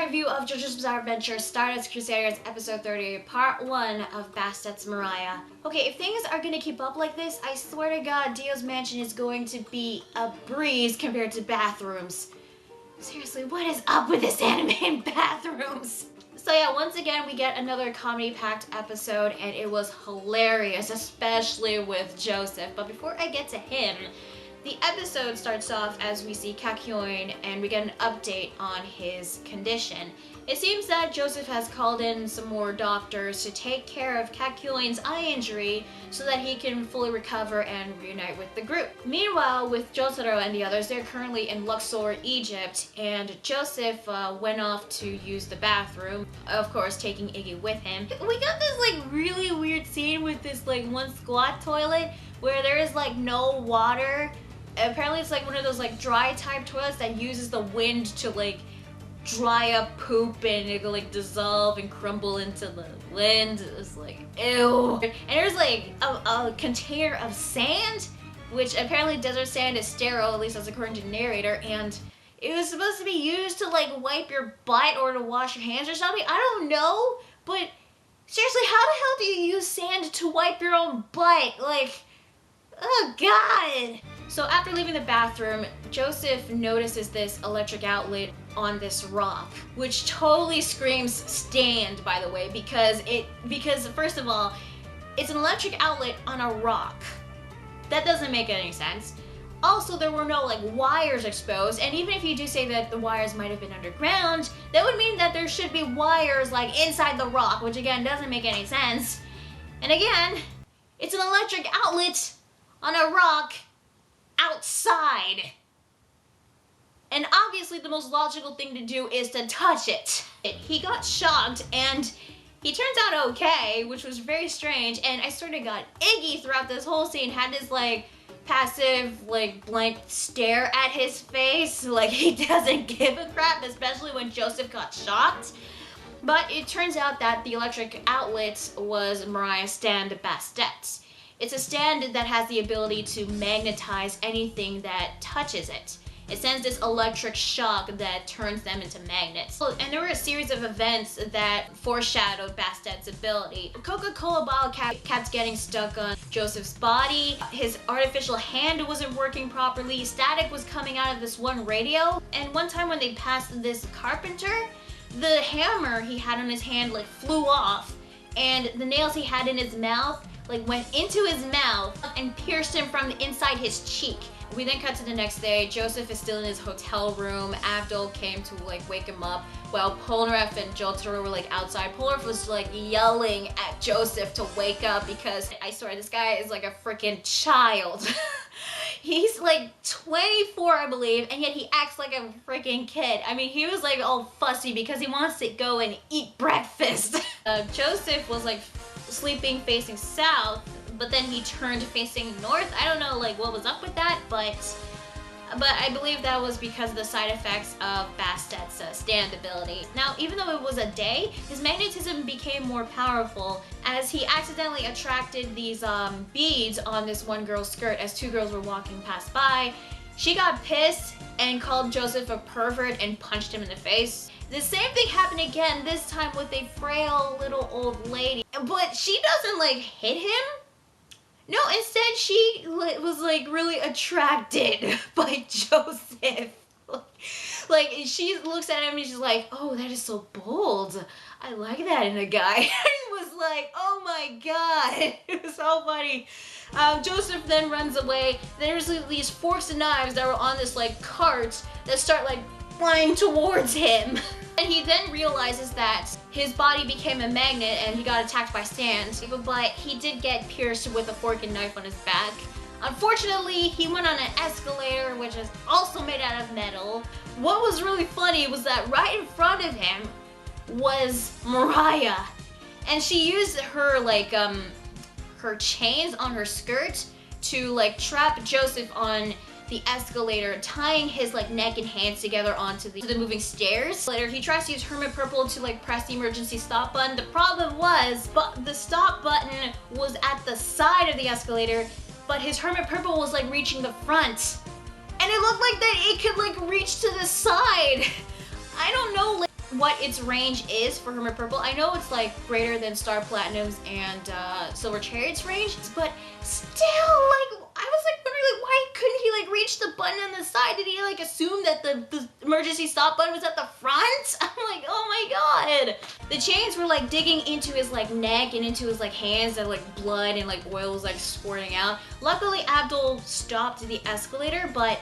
my review of Jojo's Bizarre Adventure Stardust Crusaders episode 30, part 1 of Bastet's Mariah. Okay, if things are gonna keep up like this, I swear to God, Dio's mansion is going to be a breeze compared to bathrooms. Seriously, what is up with this anime in bathrooms? So yeah, once again, we get another comedy-packed episode, and it was hilarious, especially with Joseph. But before I get to him, the episode starts off as we see Kakyoin and we get an update on his condition. It seems that Joseph has called in some more doctors to take care of Kakyoin's eye injury so that he can fully recover and reunite with the group. Meanwhile, with Jotaro and the others, they're currently in Luxor, Egypt, and Joseph went off to use the bathroom, of course taking Iggy with him. We got this like really weird scene with this like one squat toilet where there is like no water. Apparently it's like one of those like dry type toilets that uses the wind to like dry up poop and it'll like dissolve and crumble into the wind. It's like, ew. And there's like a container of sand, which apparently desert sand is sterile, at least that's according to the narrator, and it was supposed to be used to like wipe your butt or to wash your hands or something. I don't know, but seriously, how the hell do you use sand to wipe your own butt? Like, oh God. So after leaving the bathroom, Joseph notices this electric outlet on this rock, which totally screams stand, by the way, because first of all, it's an electric outlet on a rock. That doesn't make any sense. Also, there were no like wires exposed, and even if you do say that the wires might have been underground, that would mean that there should be wires like inside the rock, which again doesn't make any sense. And again, it's an electric outlet on a rock outside. And obviously the most logical thing to do is to touch it. He got shocked and he turns out okay, which was very strange, and I sort of got Iggy throughout this whole scene, had this like passive like blank stare at his face, like he doesn't give a crap, especially when Joseph got shocked. But it turns out that the electric outlet was Mariah's stand Bastet. It's a stand that has the ability to magnetize anything that touches it. It sends this electric shock that turns them into magnets. And there were a series of events that foreshadowed Bastet's ability. Coca-Cola bottle kept getting stuck on Joseph's body. His artificial hand wasn't working properly. Static was coming out of this one radio. And one time when they passed this carpenter, the hammer he had on his hand like flew off, and the nails he had in his mouth like went into his mouth and pierced him from inside his cheek. We then cut to the next day. Joseph is still in his hotel room. Avdol came to like wake him up while Polnareff and Jotaro were like outside. Polnareff was like yelling at Joseph to wake up because I swear this guy is like a freaking child. He's like 24, I believe, and yet he acts like a freaking kid. I mean, he was like all fussy because he wants to go and eat breakfast. Joseph was like sleeping facing south, but then he turned facing north. I don't know like what was up with that, but I believe that was because of the side effects of Bastet's stand ability. Now, even though it was a day, his magnetism became more powerful as he accidentally attracted these beads on this one girl's skirt as two girls were walking past by. She got pissed and called Joseph a pervert and punched him in the face. The same thing happened again, this time with a frail little old lady. But she doesn't like hit him. No, instead she was like really attracted by Joseph. Like she looks at him and she's like, oh, that is so bold. I like that in a guy. It was like, oh my God. It was so funny. Joseph then runs away. There's these forks and knives that were on this like cart that start like flying towards him. And he then realizes that his body became a magnet and he got attacked by stands, but he did get pierced with a fork and knife on his back. Unfortunately, he went on an escalator, which is also made out of metal. What was really funny was that right in front of him was Mariah, and she used her like her chains on her skirt to like trap Joseph on the escalator, tying his like neck and hands together onto the moving stairs. Later, he tries to use Hermit Purple to like press the emergency stop button. The problem was, the stop button was at the side of the escalator, but his Hermit Purple was like reaching the front. And it looked like that it could like reach to the side. I don't know, like, what its range is for Hermit Purple. I know it's like greater than Star Platinum's and Silver Chariot's range, but still, like, I was like wondering, like, why couldn't he like reach the button on the side? Did he like assume that the emergency stop button was at the front? I'm like, oh my god. The chains were like digging into his like neck and into his like hands, and like blood and like oil was like squirting out. Luckily, Avdol stopped the escalator, but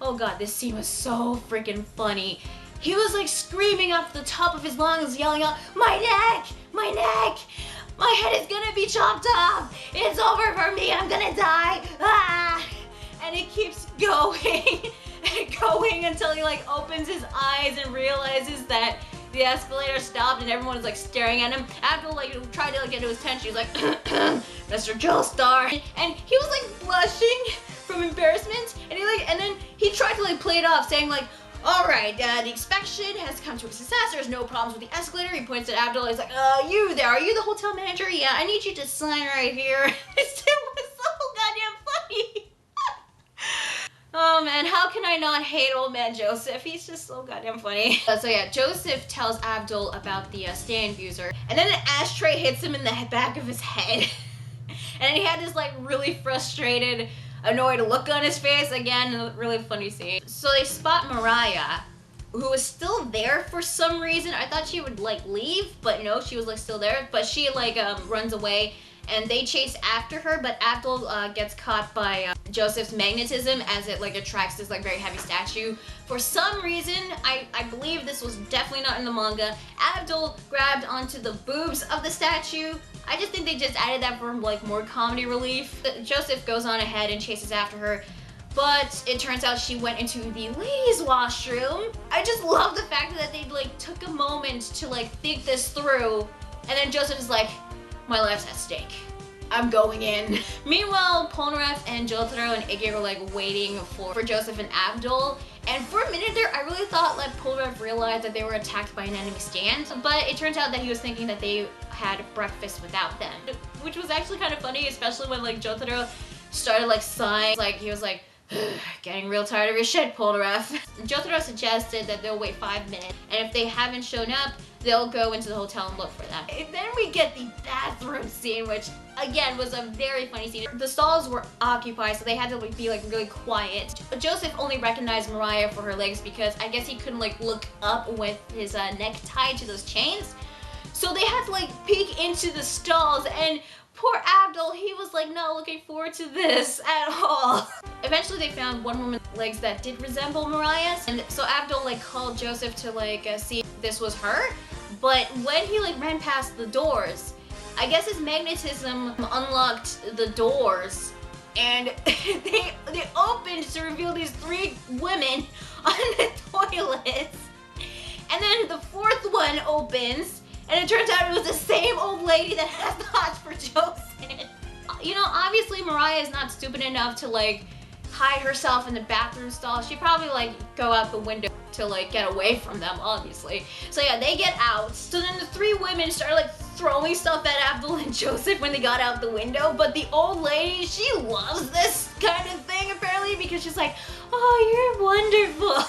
oh god, this scene was so freaking funny. He was like screaming off the top of his lungs, yelling out, "My neck! My neck! My head is gonna be chopped off! It's over for me! I'm gonna die! Ah!" And it keeps going and going until he like opens his eyes and realizes that the escalator stopped and everyone is like staring at him. After like tried to like get to his attention, he's like, "Mr. Joestar," and he was like blushing from embarrassment, and then he tried to like play it off, saying like, "All right, the inspection has come to a success. There's no problems with the escalator." He points at Avdol. He's like, "You there? Are you the hotel manager? Yeah, I need you to sign right here." It was so goddamn funny. Oh man, how can I not hate old man Joseph? He's just so goddamn funny. So yeah, Joseph tells Avdol about the stand user, and then an ashtray hits him in the back of his head. And he had this like really frustrated, annoyed look on his face. Again, a really funny scene. So they spot Mariah, who was still there for some reason. I thought she would like leave, but no, she was like still there. But she like runs away, and they chase after her, but Avdol gets caught by Joseph's magnetism as it like attracts this like very heavy statue. For some reason, I believe this was definitely not in the manga, Avdol grabbed onto the boobs of the statue. I just think they just added that for like more comedy relief. Joseph goes on ahead and chases after her, but it turns out she went into the ladies' washroom. I just love the fact that they like took a moment to like think this through, and then Joseph is like, "My life's at stake. I'm going in." Meanwhile, Polnareff and Jotaro and Iggy were like waiting for Joseph and Avdol. And for a minute there, I really thought like Polnareff realized that they were attacked by an enemy stand. But it turns out that he was thinking that they had breakfast without them, which was actually kind of funny, especially when like Jotaro started like sighing. Like he was like, "Getting real tired of your shit, Polnareff." Jotaro suggested that they'll wait 5 minutes, and if they haven't shown up, they'll go into the hotel and look for them. And then we get the bathroom scene, which again was a very funny scene. The stalls were occupied, so they had to like, be like really quiet. Joseph only recognized Mariah for her legs because I guess he couldn't like look up with his neck tied to those chains. So they had to like peek into the stalls, and poor Avdol, he was like not looking forward to this at all. Eventually they found one woman's legs that did resemble Mariah's, and so Avdol like called Joseph to like see if this was her. But when he like ran past the doors, I guess his magnetism unlocked the doors, and they opened to reveal these 3 women on the toilets. And then the 4th one opens, and it turns out it was the same old lady that has thoughts for Joseph. You know, obviously Mariah is not stupid enough to like hide herself in the bathroom stall. She'd probably like go out the window to like get away from them, obviously. So yeah, they get out. So then the 3 women started like throwing stuff at Avdol and Joseph when they got out the window. But the old lady, she loves this kind of thing apparently, because she's like, "Oh, you're wonderful."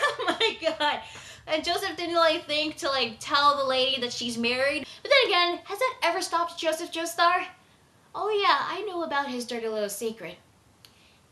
Oh my god. And Joseph didn't like think to like tell the lady that she's married. But then again, has that ever stopped Joseph Joestar? Oh yeah, I know about his dirty little secret.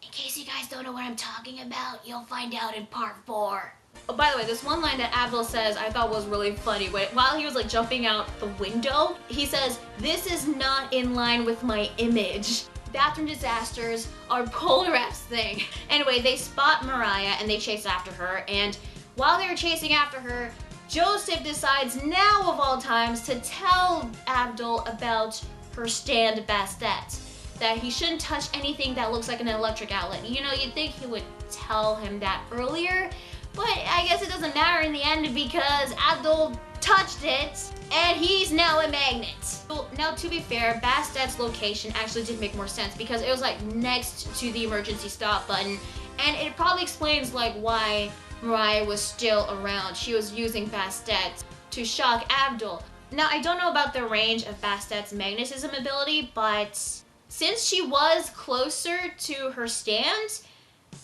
In case you guys don't know what I'm talking about, you'll find out in part 4. Oh, by the way, this one line that Avdol says I thought was really funny. While he was like jumping out the window, he says, "This is not in line with my image. Bathroom disasters are Polnareff's thing." Anyway, they spot Mariah and they chase after her, and while they were chasing after her, Joseph decides now of all times to tell Avdol about her stand Bastet, that he shouldn't touch anything that looks like an electric outlet. You know, you'd think he would tell him that earlier, but I guess it doesn't matter in the end because Avdol touched it and he's now a magnet. Well, now to be fair, Bastet's location actually did make more sense because it was like next to the emergency stop button, and it probably explains like why Mariah was still around. She was using Bastet to shock Avdol. Now, I don't know about the range of Bastet's magnetism ability, but since she was closer to her stand,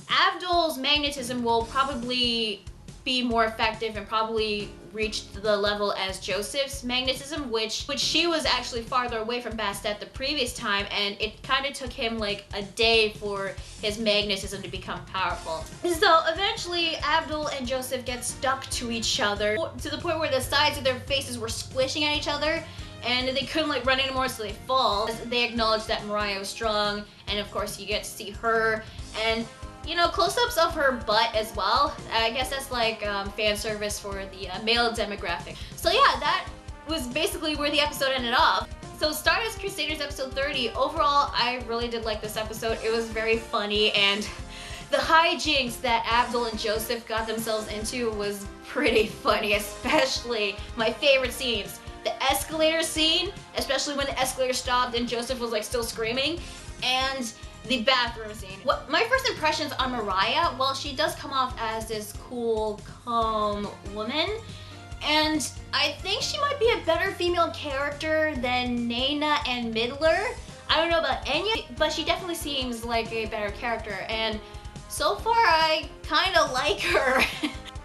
Avdol's magnetism will probably be more effective and probably reach the level as Joseph's magnetism, which she was actually farther away from Bastet the previous time, and it kind of took him like a day for his magnetism to become powerful. So eventually Avdol and Joseph get stuck to each other to the point where the sides of their faces were squishing at each other, and they couldn't like run anymore, so they fall. They acknowledge that Mariah was strong, and of course you get to see her and, you know, close-ups of her butt as well. I guess that's like fan service for the male demographic. So yeah, that was basically where the episode ended off. So Stardust Crusaders episode 30, overall I really did like this episode. It was very funny, and the hijinks that Avdol and Joseph got themselves into was pretty funny, especially my favorite scenes. The escalator scene, especially when the escalator stopped and Joseph was like still screaming, and the bathroom scene. My first impressions on Mariah, well, she does come off as this cool, calm woman, and I think she might be a better female character than Naina and Midler. I don't know about Enya, but she definitely seems like a better character, and so far I kinda like her.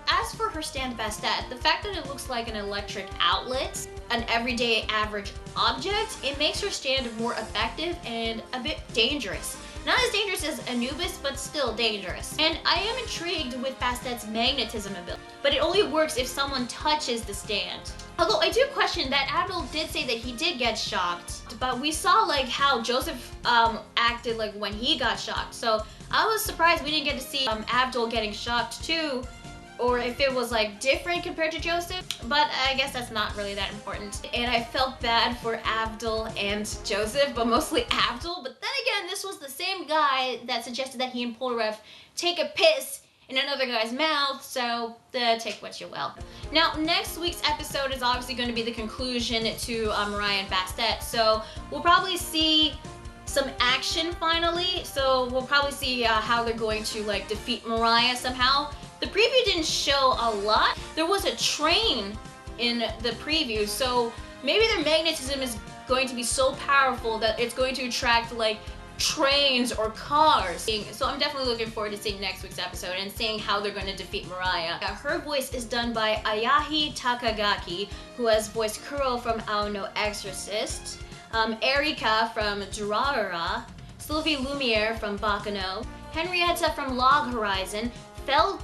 As for her stand Bastet, the fact that it looks like an electric outlet, an everyday average object, it makes her stand more effective and a bit dangerous. Not as dangerous as Anubis, but still dangerous. And I am intrigued with Bastet's magnetism ability, but it only works if someone touches the stand. Although I do question that Avdol did say that he did get shocked, but we saw like how Joseph acted like when he got shocked. So I was surprised we didn't get to see Avdol getting shocked too, or if it was like different compared to Joseph, but I guess that's not really that important. And I felt bad for Avdol and Joseph, but mostly Avdol. But then again, this was the same guy that suggested that he and Polnareff take a piss in another guy's mouth, so take what you will. Now, next week's episode is obviously going to be the conclusion to Mariah and Bastet, so we'll probably see some action finally. So we'll probably see how they're going to like defeat Mariah somehow. The preview didn't show a lot. There was a train in the preview, so maybe their magnetism is going to be so powerful that it's going to attract like trains or cars. So I'm definitely looking forward to seeing next week's episode and seeing how they're going to defeat Mariah. Her voice is done by Ayahi Takagaki, who has voiced Kuro from Ao no Exorcist, Erika from Durarara, Sylvie Lumiere from Bakano, Henrietta from Log Horizon, Felt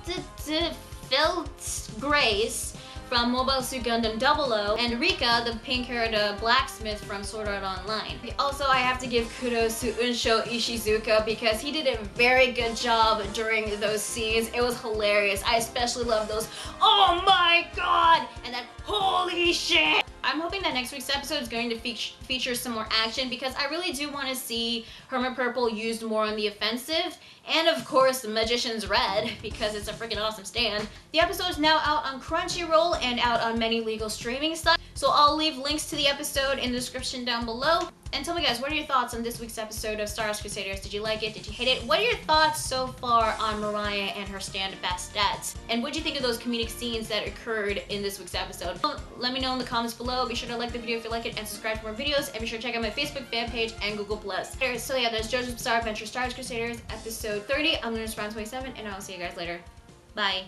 Grace from Mobile Suit Gundam 00, and Rika, the pink-haired blacksmith from Sword Art Online. Also, I have to give kudos to Unsho Ishizuka because he did a very good job during those scenes. It was hilarious. I especially love those, oh my god, and that holy shit. I'm hoping that next week's episode is going to feature some more action because I really do want to see Hermit Purple used more on the offensive, and of course Magician's Red because it's a freaking awesome stand. The episode is now out on Crunchyroll and out on many legal streaming sites, so I'll leave links to the episode in the description down below. And tell me guys, what are your thoughts on this week's episode of Stardust Crusaders? Did you like it? Did you hate it? What are your thoughts so far on Mariah and her stand Bastet? And what do you think of those comedic scenes that occurred in this week's episode? Let me know in the comments below. Be sure to like the video if you like it and subscribe for more videos. And be sure to check out my Facebook fan page and Google+. So yeah, there's Jojo's Bizarre Adventure Stardust Crusaders episode 30. I'm Lunar Spawn 27 and I'll see you guys later. Bye.